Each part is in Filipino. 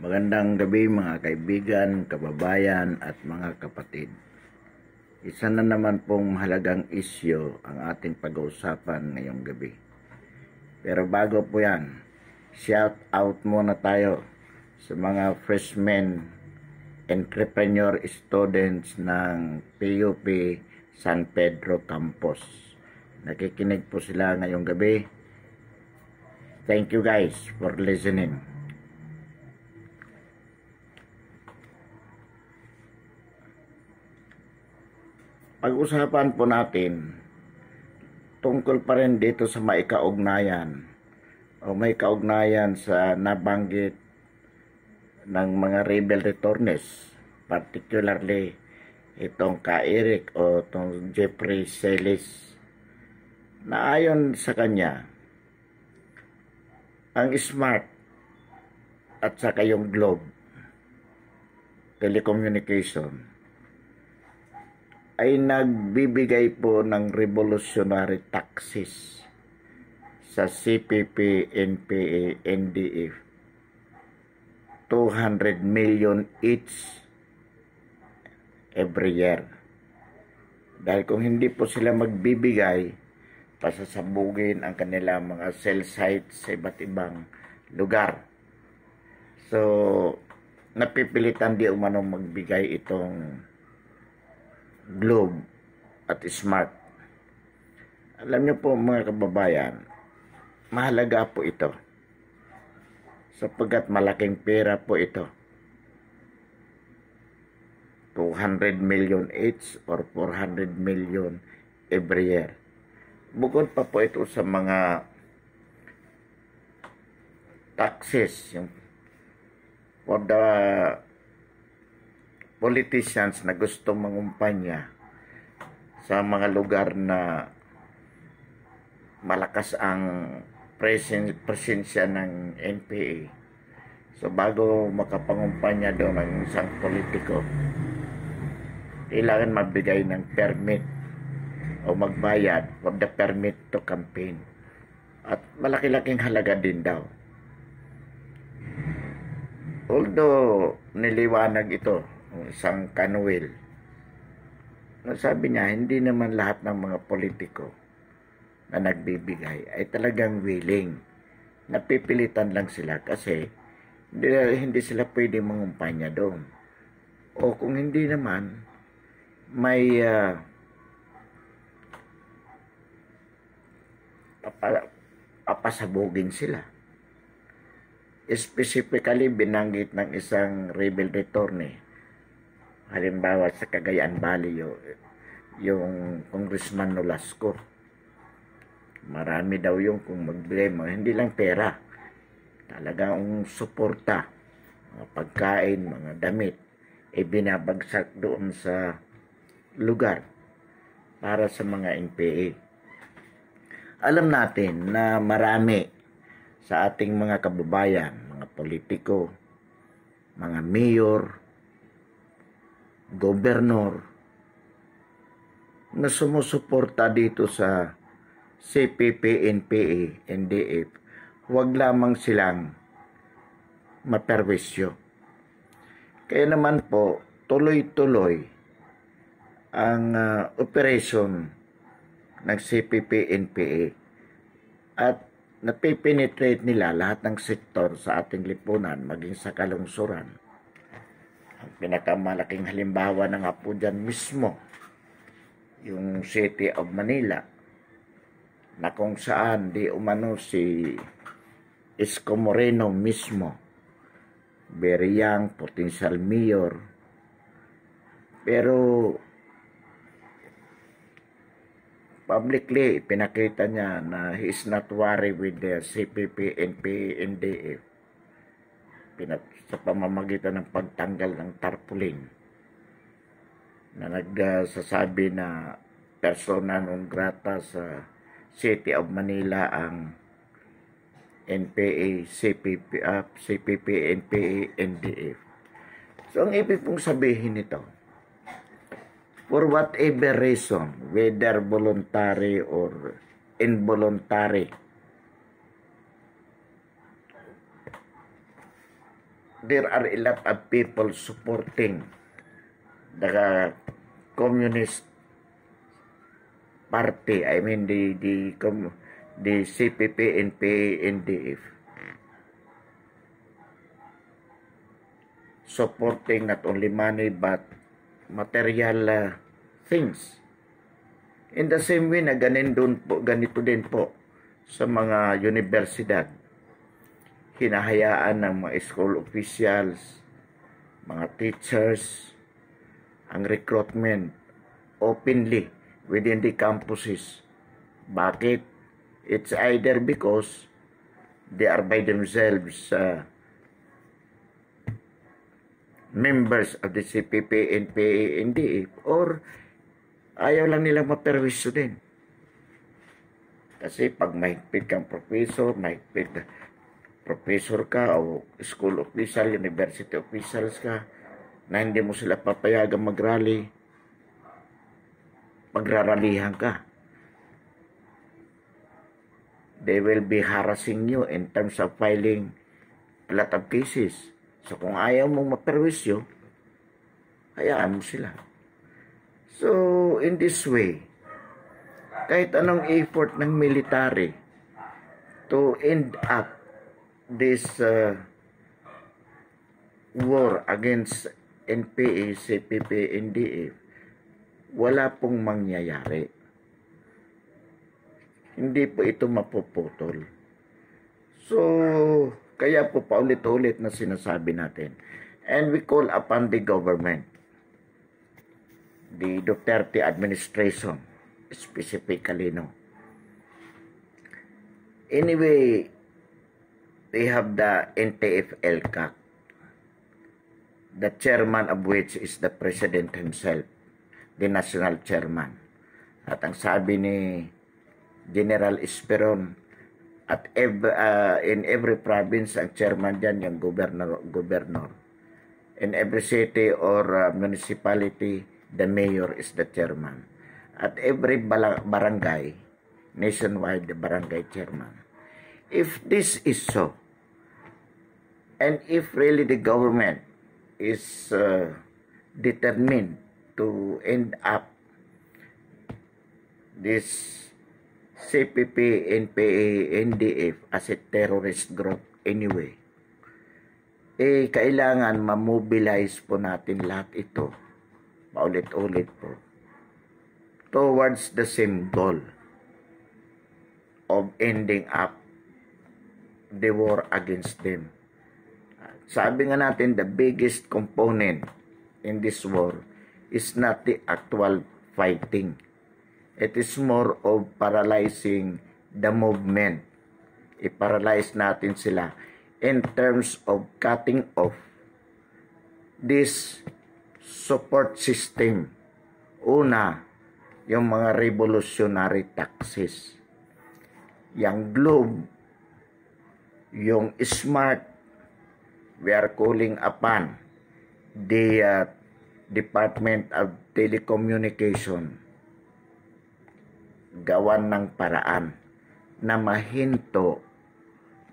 Magandang gabi mga kaibigan, kababayan at mga kapatid. Isa na naman pong mahalagang isyu ang ating pag-uusapan ngayong gabi. Pero bago po yan, shout out muna tayo sa mga freshmen entrepreneur students ng PUP San Pedro Campus. Nakikinig po sila ngayong gabi. Thank you guys for listening. Pag-usapan po natin tungkol pa rin dito sa maikaugnayan o may kaugnayan sa nabanggit ng mga rebel returnees, particularly itong ka-Eric o itong Jeffrey Celis, na ayon sa kanya ang Smart at saka yung Globe Telecommunication ay nagbibigay po ng revolutionary taxes sa CPP, NPA, NDF. 200 million each every year. Dahil kung hindi po sila magbibigay, pasasabugin ang kanilang mga cell sites sa iba't ibang lugar. So, napipilitan di umanong magbigay itong Globe at Smart. Alam niyo po mga kababayan, mahalaga po ito sapagkat malaking pera po ito. 200 million each or 400 million every year. Bukod pa po ito sa mga taxes yung for the politicians na gusto mangumpanya sa mga lugar na malakas ang presensya ng NPA. So bago makapangumpanya doon ang isang politiko, kailangan magbigay ng permit o magbayad for the permit to campaign. At malaki-laking halaga din daw. Although niliwanag ito isang Kanuel, sabi niya hindi naman lahat ng mga politiko na nagbibigay ay talagang willing. Napipilitan lang sila kasi hindi sila pwede mangumpanya doon. O kung hindi naman, may papasabugin sila. Specifically binanggit ng isang rebel returnee, halimbawa sa Cagayan Valley, yung Congressman Nolasco. Marami daw yung kung magbigay mo, hindi lang pera, talagang suporta, mga pagkain, mga damit, binabagsak doon sa lugar para sa mga NPA. Alam natin na marami sa ating mga kababayan, mga politiko, mga mayor, gobernador na sumusuporta dito sa CPP, NPA, NDF. Huwag lamang silang maperwisyo. Kaya naman po, tuloy-tuloy ang operation ng CPP, NPA at napipenetrate nila lahat ng sektor sa ating lipunan, maging sa kalungsuran. Ang pinakamalaking halimbawa na nga po dyan mismo, yung City of Manila, na kung saan di umano si Isko Moreno mismo, very young, potential mayor, pero publicly pinakita niya na he is not worried with the CPP, NPA, NDF. Sa pamamagitan ng pagtanggal ng tarpaulin na nagsasabi na persona non grata sa City of Manila ang NPA, CPP, NPA, NDF. So, ang ibig pong sabihin nito, for whatever reason, whether voluntary or involuntary, there are a lot of people supporting the Communist Party, I mean the CPP, NPA, NDF, supporting not only money but material things. In the same way na ganito din po sa mga universidad, hinahayaan ng mga school officials, mga teachers, ang recruitment openly within the campuses. Bakit? It's either because they are by themselves members of the CPP, NPA, NDF, or ayaw lang nilang maperwisyo din. Kasi pag mahigpit kang professor ka o school official, university officials ka, na hindi mo sila papayagang mag-rally, magraralihan ka. They will be harassing you in terms of filing a lot of cases. So kung ayaw mong maperwisyo, hayaan mo sila. So in this way, kahit anong effort ng military to end up this war against NPA, CPP, NDF, wala pong mangyayari. Hindi po ito mapuputol. So, kaya po paulit-ulit na sinasabi natin. And we call upon the government, the Duterte administration, specifically, no. Anyway, we have the NTF-ELCAC, the chairman of which is the president himself, the national chairman. At ang sabi ni General Esperon, at in every province, ang chairman dyan, yung governor. In every city or municipality, the mayor is the chairman. At every barangay, nationwide, the barangay chairman. If this is so, and if really the government is determined to end up this CPP, NPA, NDF as a terrorist group anyway, kailangan ma-mobilize po natin lahat ito, paulit-ulit po, towards the same goal of ending up the war against them. Sabi nga natin, the biggest component in this war is not the actual fighting. It is more of paralyzing the movement. I-paralyze natin sila in terms of cutting off this support system. Una, yung mga revolutionary taxes. Yung Globe, yung Smart, we are calling upon the Department of Telecommunication, gawan ng paraan na mahinto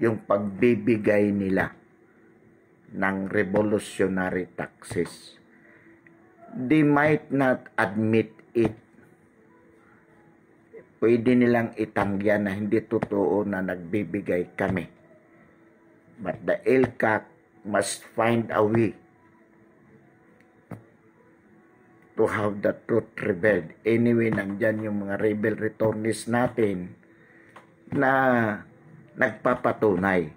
yung pagbibigay nila ng revolutionary taxes. They might not admit it. Pwede nilang itanggihan na hindi totoo na nagbibigay kami. But the ELCAC must find a way to have the truth revealed. Anyway, nandyan yung mga rebel returnees natin na nagpapatunay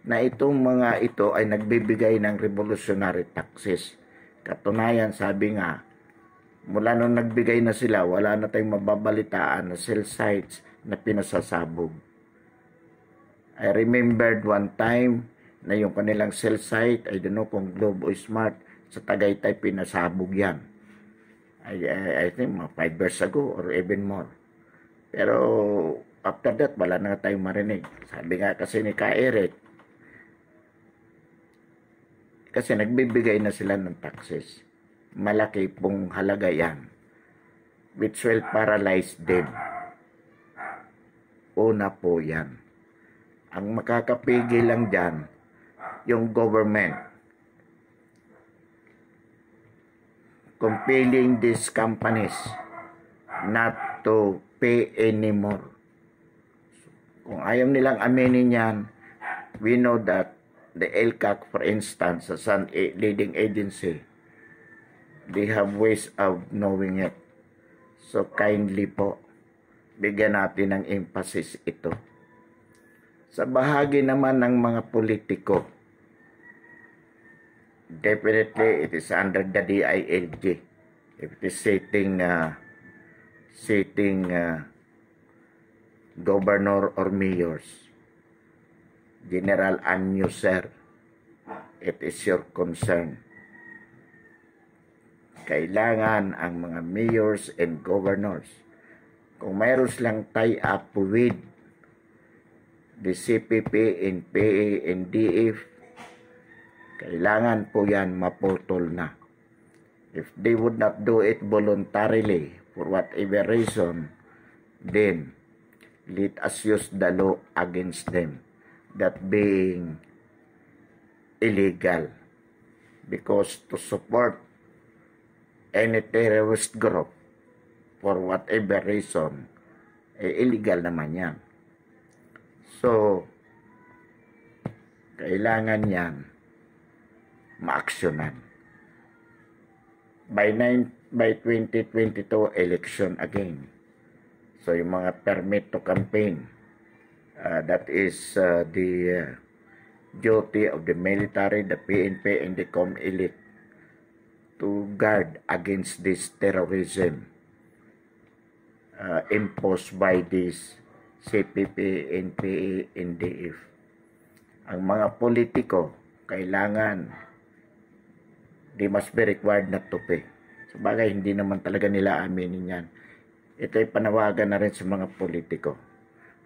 na itong mga ito ay nagbibigay ng revolutionary taxes. Katunayan, sabi nga, mula nung nagbigay na sila, wala na tayong mababalitaan na cell sites na pinasasabog. I remembered one time na yung kanilang cell site, I don't know kung Globe o Smart, sa Tagaytay pinasabog yan. I think 5 years ago or even more. Pero after that, wala na tayong marinig. Sabi nga kasi ni Ka Eric, kasi nagbibigay na sila ng taxes. Malaki pong halaga yan, which will paralyze them. Una po yan. Ang makakapigil lang dyan, yung government. Compelling these companies not to pay anymore. Kung ayaw nilang aminin yan, we know that the LCAC, for instance, as a leading agency, they have ways of knowing it. So kindly po, bigyan natin ng emphasis ito. Sa bahagi naman ng mga politiko, definitely it is under the DILG. If it is sitting governor or mayors, General Anyo, sir, it is your concern. Kailangan ang mga mayors and governors, kung mayroon silang tie-up with the CPP, NPA, NDF, kailangan po yan maputol na. If they would not do it voluntarily, for whatever reason, then let us use the law against them, that being illegal. Because to support any terrorist group for whatever reason, illegal naman yan. So, kailangan yan maaksyonan. By 2022 election again. So, yung mga permit to campaign, that is the duty of the military, the PNP, and the COMELEC to guard against this terrorism imposed by this CPP, NPA, NDF. Ang mga politiko, kailangan, they must be required not to pay. Sabagay, hindi naman talaga nila aminin yan. Ito ay panawagan na rin sa mga politiko.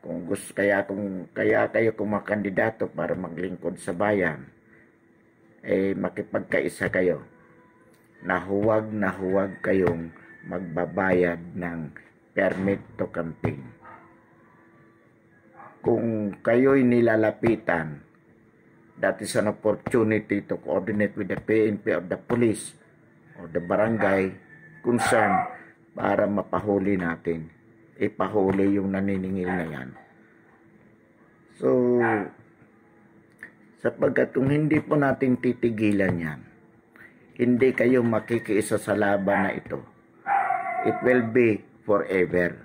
Kung gusto, kaya kayo kumakandidato para maglingkod sa bayan, makipagkaisa kayo na huwag kayong magbabayad ng permit to campaign. Kung kayo'y nilalapitan, that is an opportunity to coordinate with the PNP or the police or the barangay concerned para mapahuli natin. Ipahuli yung naniningil na yan. So, sapagkat kung hindi po natin titigilan yan, hindi kayo makikiisa sa laban na ito. It will be forever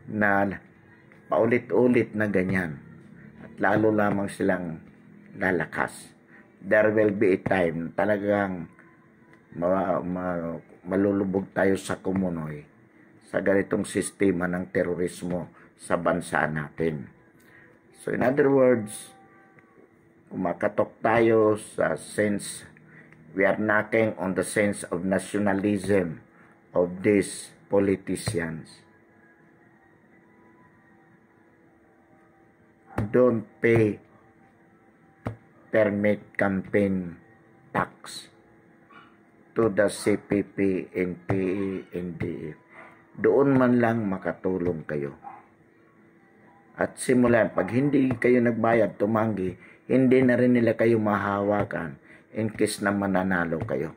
na paulit-ulit na ganyan. At lalo lamang silang lalakas. There will be a time talagang malulubog tayo sa kumunoy sa ganitong sistema ng terorismo sa bansa natin. So in other words, kumakatok tayo sa sense, we are knocking on the sense of nationalism of these politicians. Don't pay permit campaign tax to the CPP, NPA, NDF. Doon man lang makatulong kayo. At simulan, pag hindi kayo nagbayad, tumanggi, hindi na rin nila kayo mahawakan in case na mananalo kayo.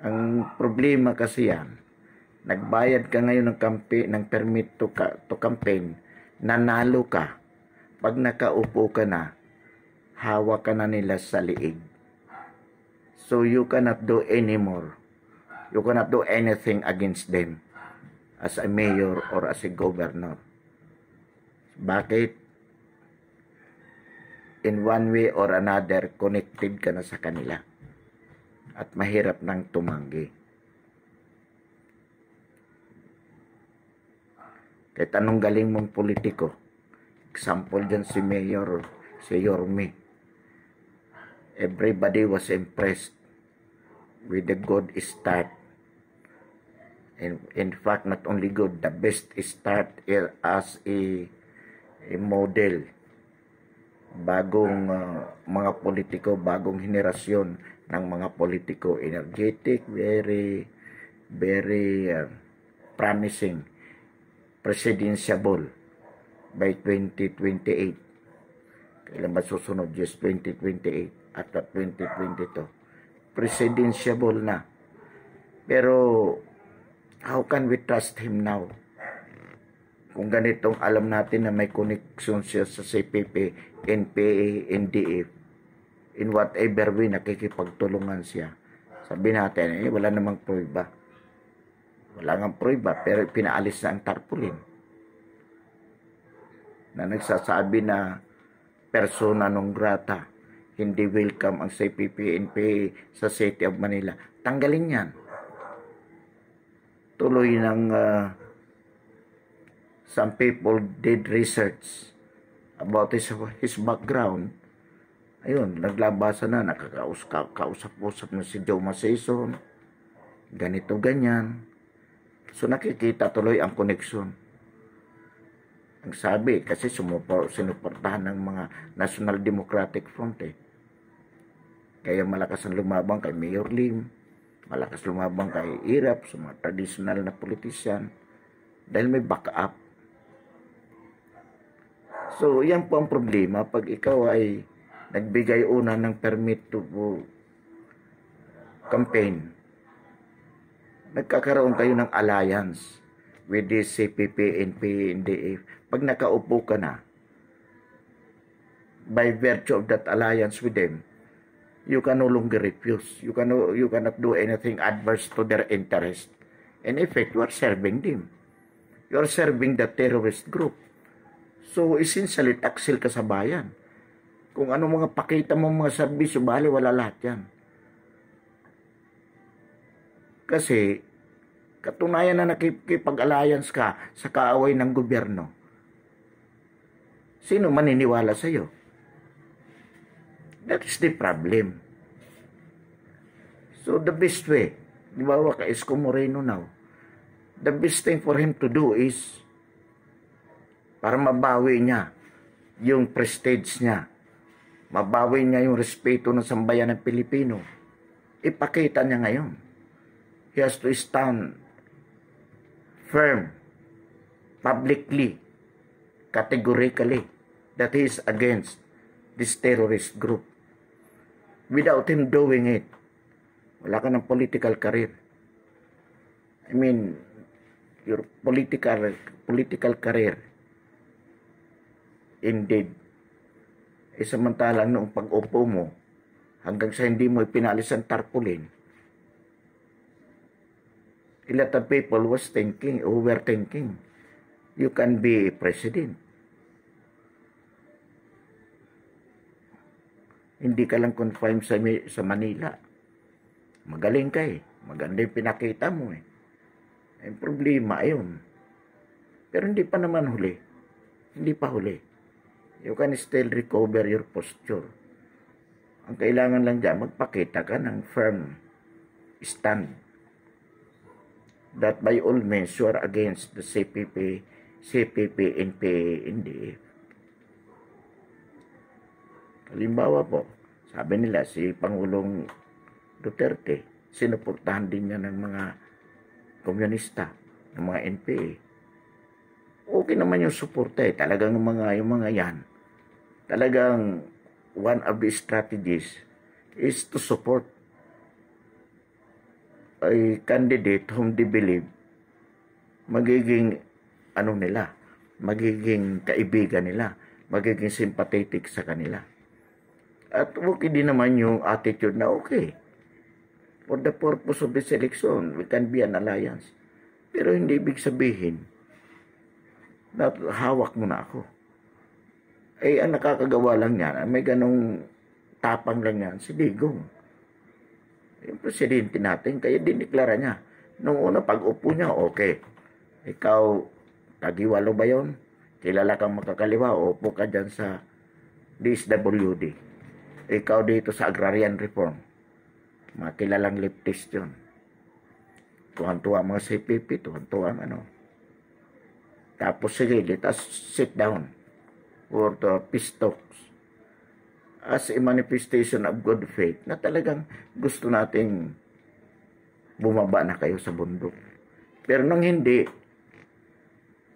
Ang problema kasi yan, nagbayad ka ngayon ng permit to campaign, nanalo ka, pag nakaupo ka na, hawak ka na nila sa liig. So you cannot do anymore. You cannot do anything against them as a mayor or as a governor. Bakit? In one way or another, connected ka na sa kanila. At mahirap nang tumanggi. Kahit anong galing mong politiko, example dyan si Mayor, si Yorme, everybody was impressed with the good start In fact, not only good, the best start as a model. Bagong mga politiko, bagong henerasyon ng mga politiko, energetic, very promising, presidentiable by 2028. Kailan ba susunod? Just 2028 at 2022. Presidentiable na. Pero how can we trust him now? Kung ganitong alam natin na may connection siya sa CPP, NPA, NDF, in whatever way nakikipagtulungan siya. Sabi natin, wala namang prueba. Wala ngang prueba, pero pinaalis na ang tarpaulin. Na nagsasabi na persona non grata, hindi welcome ang CPP, NPA sa City of Manila. Tanggalin yan. Tuloy ng some people did research about his background. Ayun, naglabasan na, nakakausap-usap na si Joe Masason, ganito, ganyan. So nakikita tuloy ang koneksyon. Ang sabi, kasi sinuportahan ng mga National Democratic Front eh. Kaya malakas ang lumabang kay Mayor Lim, malakas lumabang kay Irap, sa mga traditional na politician, dahil may backup. So, yan po ang problema pag ikaw ay nagbigay una ng permit to campaign. Nagkakaroon kayo ng alliance with the CPP, NPA, NDF. Pag nakaupo ka na, by virtue of that alliance with them, you can no longer refuse. You cannot do anything adverse to their interest. In effect, you are serving them. You are serving the terrorist group. So, essentially, taksil ka sa bayan. Kung ano mga pakita mo mga serbisyo, bali, wala lahat yan. Kasi, katunayan na nakikipag-alliance ka sa kaaway ng gobyerno. Sino maniniwala sa'yo? That is the problem. So, the best way, di ba ka Isko Moreno now, the best thing for him to do is para mabawi niya yung prestige niya, mabawi niya yung respeto ng sambayan ng Pilipino, ipakita niya ngayon. He has to stand firm, publicly, categorically, that he is against this terrorist group. Without him doing it, wala ka ng political career. I mean, your political career, indeed, samantalang noong pag-upo mo, hanggang sa hindi mo ipinalis ang tarpaulin, a lot of people were thinking, you can be a president. Hindi ka lang confined sa Manila. Magaling ka eh. Maganda yung pinakita mo eh. Ang problema ayun. Pero hindi pa naman huli. Hindi pa huli. You can still recover your posture. Ang kailangan lang dyan, magpakita ka ng firm stand. That by all means, you are against the CPP, NPA, NDF. Halimbawa po, sabi nila si Pangulong Duterte, sinuportahan din niya ng mga komunista, ng mga NPA. Okay naman yung suporta eh. Talagang yung mga yan, talagang one of the strategies is to support a candidate whom they believe magiging magiging kaibigan nila, magiging sympathetic sa kanila. At okay din naman yung attitude na okay, for the purpose of this election, we can be an alliance. Pero hindi ibig sabihin na hawak mo na ako. Eh, ang nakakagawa lang yan, may ganong tapang lang yan, si Digong. Yung presidente natin, kaya diniklara niya. Nung una, pag-upo niya, okay. Ikaw, tagiwalo ba yun? Kilala kang makakaliwa, upo ka dyan sa DSWD. Ikaw dito sa agrarian reform. Mga kilalang leftist yun. tuwan-tuwa mga CPP, tuwan-tuwa ano. Tapos sige, let us sit down for the peace talks as a manifestation of good faith na talagang gusto nating bumaba na kayo sa bundok. Pero nang hindi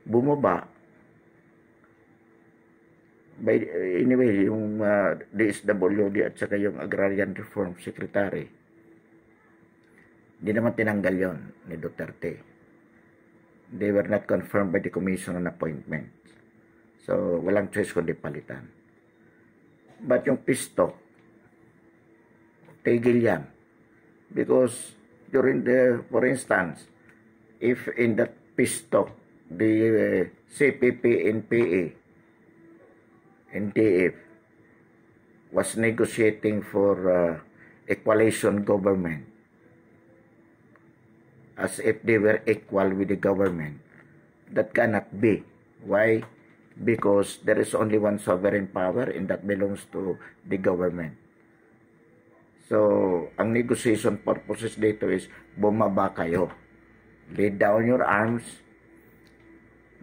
bumaba, anyway, yung DSWD at saka yung Agrarian Reform Secretary, hindi naman tinanggal yon ni Duterte. They were not confirmed by the Commission on Appointments. So, walang choice kundi palitan. But yung peace talk, tigil yan. Because during for instance, if in that peace talk, the CPP, NPA, NDF was negotiating for a coalition government, as if they were equal with the government. That cannot be. Why? Because there is only one sovereign power and that belongs to the government. So, ang negotiation purposes dito is bumaba kayo. Lay down your arms,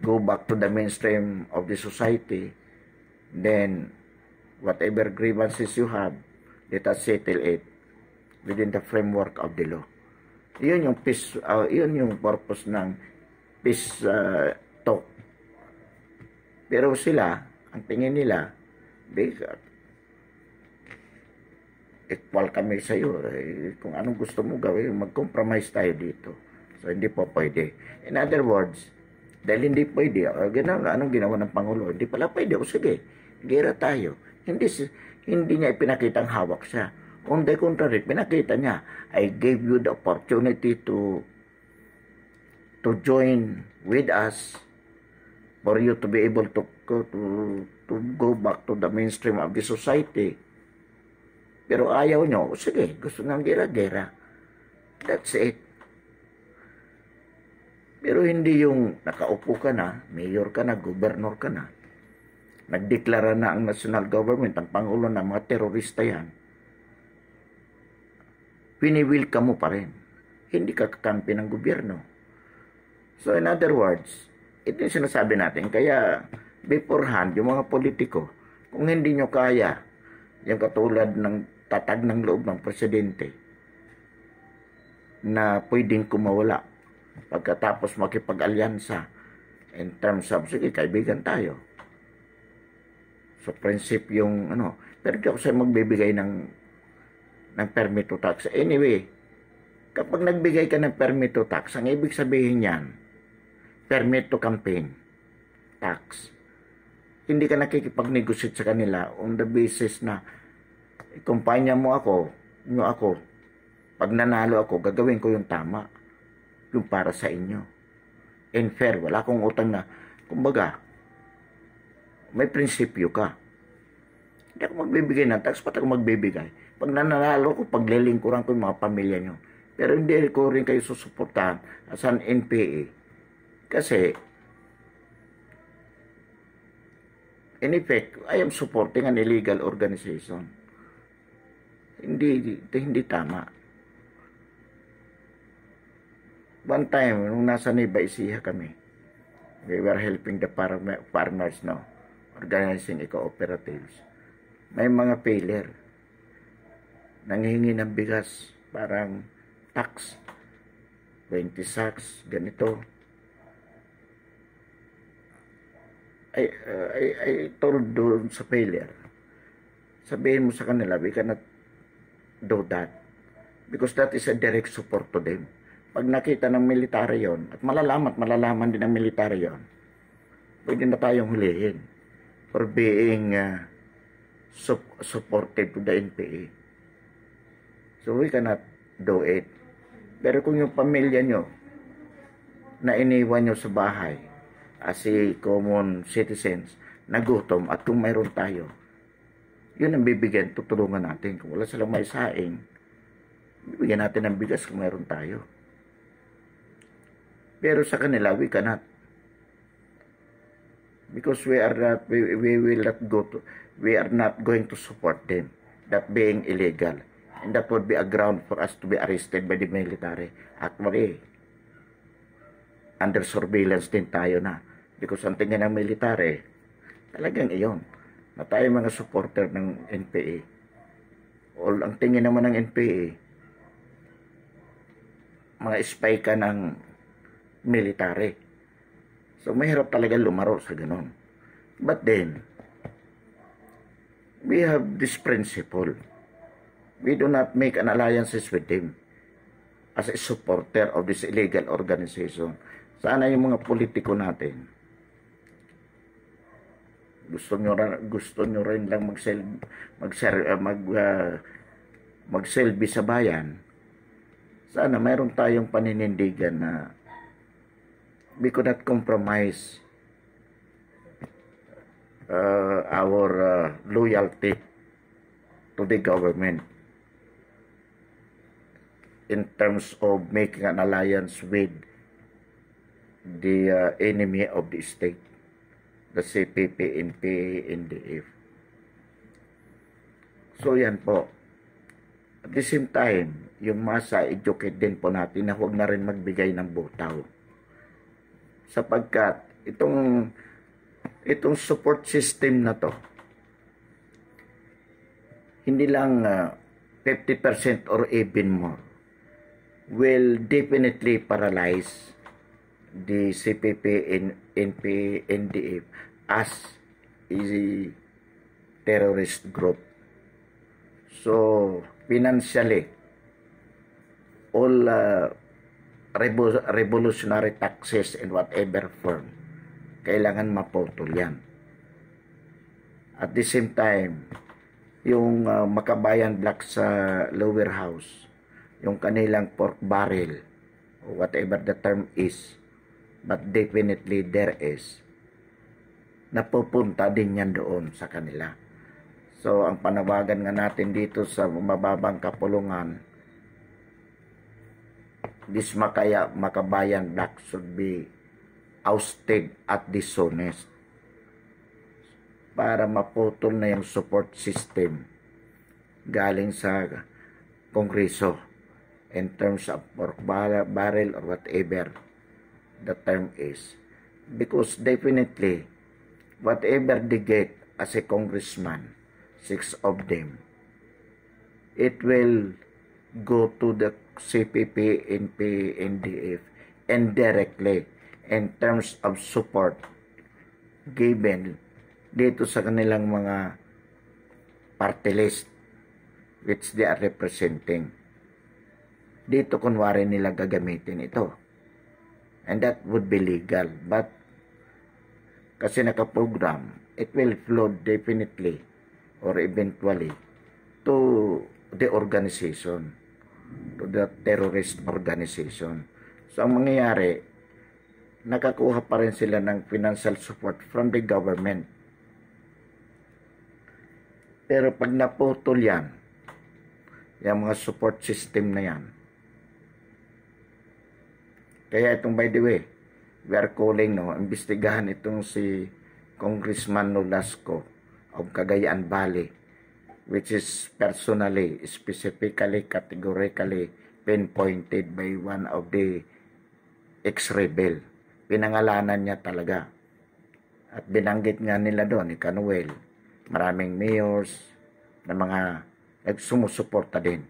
go back to the mainstream of the society, then whatever grievances you have, let us settle it within the framework of the law. Yun yung peace, yun yung purpose ng peace talk. Pero sila, ang tingin nila, equal kami sa iyo. Kung anong gusto mo gawin, mag-compromise tayo dito. So, hindi po pwede. In other words, dahil hindi pwede, anong ginawa ng Pangulo? Hindi pala pwede. O sige, gera tayo. Hindi niya ipinakitang hawak siya. On the contrary, pinakita niya, I gave you the opportunity to join with us for you to be able to go back to the mainstream of the society. Pero ayaw nyo, sige, gusto nang gera-gera. That's it. Pero hindi yung nakaupo ka na, mayor ka na, gobernur ka na, nagdeklara na ang national government, ang Pangulo na mga terorista yan, wini-welcome mo pa rin. Hindi ka kakampi ng gobyerno. So in other words, ito yung sinasabi natin. Kaya beforehand, yung mga politiko, kung hindi nyo kaya, yung katulad ng tatag ng loob ng presidente, na pwedeng kumawala pagkatapos makipag-alyansa in terms of, sige, kaibigan tayo. So prinsip yung, pero di ako sa'yo magbibigay ng permit to tax. Anyway, kapag nagbigay ka ng permit to tax, ang ibig sabihin yan, permit to campaign tax. Hindi ka nakikipag-negotiate sa kanila on the basis na kumpanya mo ako, pag nanalo ako, gagawin ko yung tama, yung para sa inyo. And fair, wala akong utang na, kumbaga, may prinsipyo ka. Hindi ako magbibigay ng tax, pati ako magbibigay. Pag nanalo ko, paglilingkuran ko yung mga pamilya nyo. Pero hindi ko rin kayo susuportahan as an NPA. Kasi, in effect, I am supporting an illegal organization. Hindi tama. One time, nung nasa Nueva Ecija kami, we were helping the farmers, organizing cooperatives. May mga failure. Nanghihingi ng bigas, parang tax, 20 sacks, ganito. I told doon sa failure, sabihin mo sa kanila, we cannot do that. Because that is a direct support to them. Pag nakita ng military yon, at malalaman din ng military yon, pwede na tayong hulihin for being supported to the NPA. So we cannot do it. Pero kung yung pamilya nyo na iniwan nyo sa bahay as a common citizens, nagutom, at kung mayroon tayo, yun ang bibigyan, tutulungan natin. Kung wala silang maisaing, bibigyan natin ng bigas kung mayroon tayo. Pero sa kanila, we cannot. Because we are not going to support them, that being illegal. And that would be a ground for us to be arrested by the military. Actually, under surveillance din tayo na. Because ang tingin ng military, talagang iyon, na tayo mga supporter ng NPA. O ang tingin naman ng NPA, mga spy ka ng military. So mahirap talaga lumaro sa ganun. But then, we have this principle. We do not make an alliances with them as a supporter of this illegal organization. Sana yung mga politiko natin, gusto nyo rin lang magselbi sa bayan. Sana mayroon tayong paninindigan na we could not compromise our loyalty to the government in terms of making an alliance with the enemy of the state, the CPP, NPA, NDF. So yan po. At the same time, yung masa, educate din po natin na huwag na rin magbigay ng butaw. Sapagkat itong support system na to, hindi lang 50% or even more, will definitely paralyze the CPP and NPA, NDF as a terrorist group. So, financially, all revolutionary taxes and whatever form, kailangan maputol yan. At the same time, yung Makabayan Black sa lower house, yung kanilang pork barrel, or whatever the term is, but definitely there is, napupunta din yan doon sa kanila. So, ang panawagan nga natin dito sa mababang kapulungan, this Makabayan Black should be ousted at dishonest para maputol na yung support system galing sa Kongreso in terms of pork barrel or whatever the term is. Because definitely, whatever they get as a congressman, 6 of them, it will go to the CPP, NPA, NDF indirectly in terms of support given dito sa kanilang mga party list which they are representing. Dito kunwari nila gagamitin ito. And that would be legal. But kasi nakaprogram, it will flow definitely or eventually to the organization, to the terrorist organization. So ang mangyayari, nakakuha pa rin sila ng financial support from the government. Pero pag naputol yan, yung mga support system na yan, kaya itong by the way, we are calling, imbestigahan itong si Congressman Nolasco of Cagayan Valley, which is personally, specifically, categorically pinpointed by one of the ex-rebel. Pinangalanan niya talaga. At binanggit nga nila doon, ni Canuel, maraming mayors na mga nagsumusuporta din.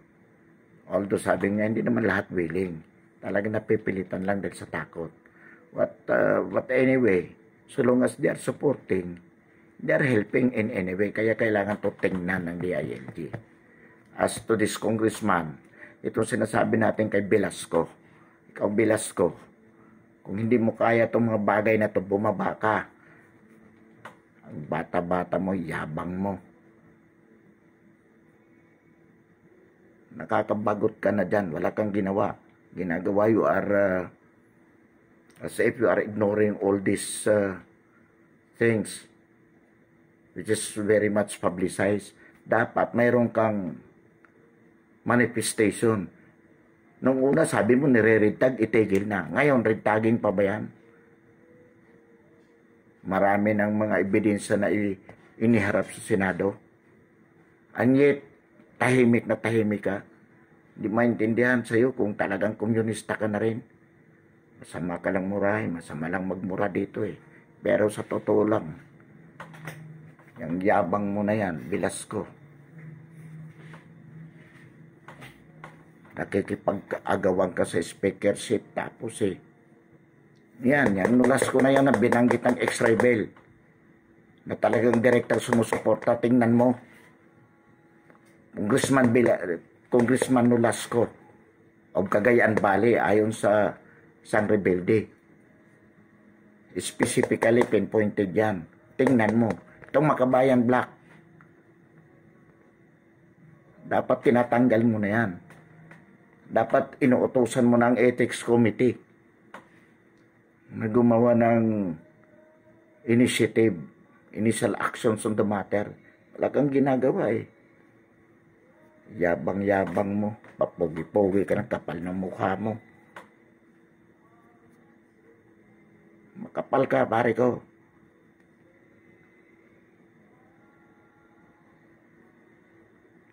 Although sabi niya, hindi naman lahat willing. Talagang napipilitan lang dahil sa takot. But anyway, so long as they are supporting, they are helping in any way. Kaya kailangan to tingnan ng DILG. As to this congressman, itong sinasabi natin kay Velasco. Ikaw, Velasco, kung hindi mo kaya itong mga bagay na to, bumaba ka. Ang bata-bata mo, yabang mo. Nakakabagot ka na dyan. Wala kang ginawa. Ginagawa, you are as if you are ignoring all these things which is very much publicized. Dapat mayroon kang manifestation. Nung una sabi mo nire-redtag, itigil na. Ngayon, redtagging pa ba yan? Marami ng mga ebidensya na iniharap sa Senado. And yet, tahimik na tahimik ka. Hindi maintindihan sa'yo kung talagang komunista ka na rin. Masama ka lang murahin, masama lang magmura dito eh. Pero sa totoo lang, yung yabang mo na yan, bilas ko. Nakikipag-agawan ka sa speakership, tapos yan, nulas ko na yan na binanggit ng X-Rebel na talagang direktang sumusuporta. Tingnan mo, Congressman Nolasco of Cagayan Valley ayon sa San Rebelde. Specifically pinpointed yan. Tingnan mo, itong Makabayan Black, dapat tinatanggal mo na yan. Dapat inuutosan mo ng Ethics Committee na gumawa ng initial actions on the matter. Wala kang ginagawa eh. Yabang-yabang mo, papogi-pogi ka ng kapal ng mukha mo. Makapal ka, pare ko.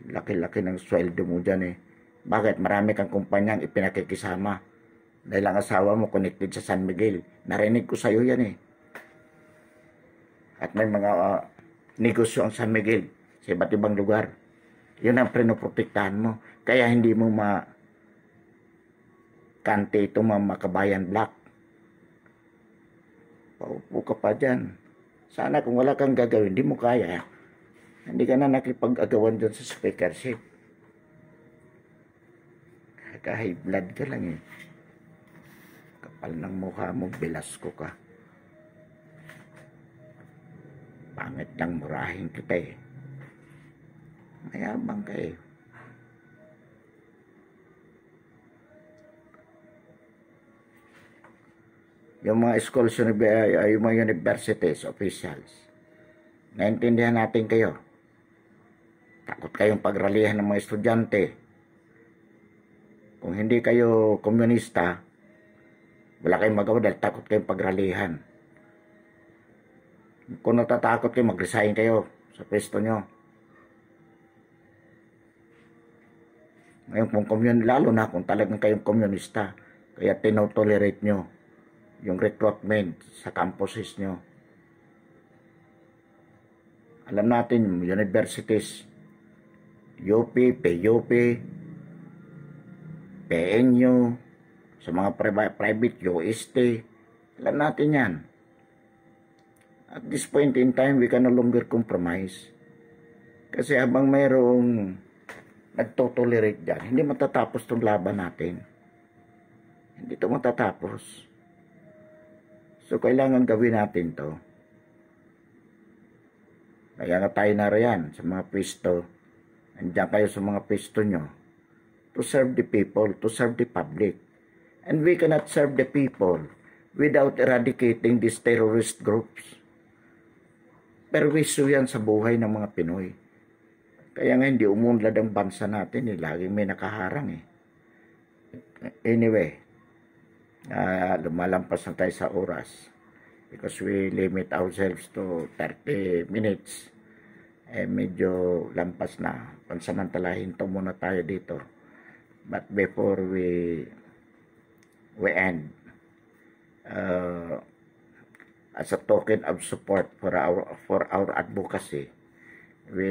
Laki-laki ng sweldo mo dyan eh. Bakit? Marami kang kumpanyang ipinakikisama. Dahil ang asawa mo connected sa San Miguel. Narinig ko sa'yo yan eh. At may mga negosyo ang San Miguel sa iba't ibang lugar. Yun ang pinoprotektahan mo. Kaya hindi mo kante ito mga Makabayan Black. Paupo ka pa dyan. Sana kung wala kang gagawin, hindi mo kaya. Hindi ka na nakipag-agawan dyan sa speakership. Kahit blood ka lang eh. Kapal ng mukha mo, bilas ko ka. Pangit lang murahin kita eh. Mayabang ka eh. Yung mga schools, yung mga universities, officials, naintindihan natin kayo. Takot kayong pagralihan ng mga estudyante. Kung hindi kayo komunista, wala kayong magawa dahil takot kayong pagralihan. Kung natatakot kayo, mag-resign kayo sa pwesto nyo. Ngayon, lalo na kung talagang kayong komunista, kaya tinotolerate nyo yung recruitment sa campuses nyo. Alam natin, universities, UP, PUP, PNU, sa mga private UST, alam natin yan. At this point in time, we can no longer compromise. Kasi habang mayroong nagtotolerate dyan, hindi matatapos itong laban natin. Hindi ito matatapos. So, kailangan gawin natin to. Kaya nga tayo nariyan sa mga pwesto. Nandiyan kayo sa mga pwesto nyo. To serve the people, to serve the public. And we cannot serve the people without eradicating these terrorist groups. Perwisyo yan sa buhay ng mga Pinoy. Kaya nga hindi umunlad ang bansa natin eh. Laging may nakaharang eh. Anyway, lumalampas na tayo sa oras. Because we limit ourselves to 30 minutes. Medyo lampas na. Pansamantalahin to muna tayo dito. But before we end, as a token of support for our advocacy, we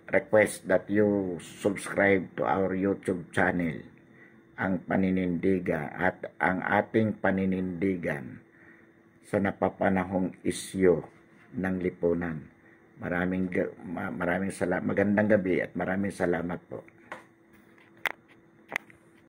request that you subscribe to our YouTube channel, Ang Paninindigan, at ang ating paninindigan sa napapanahong isyu ng lipunan. Maraming salamat. Magandang gabi at maraming salamat po.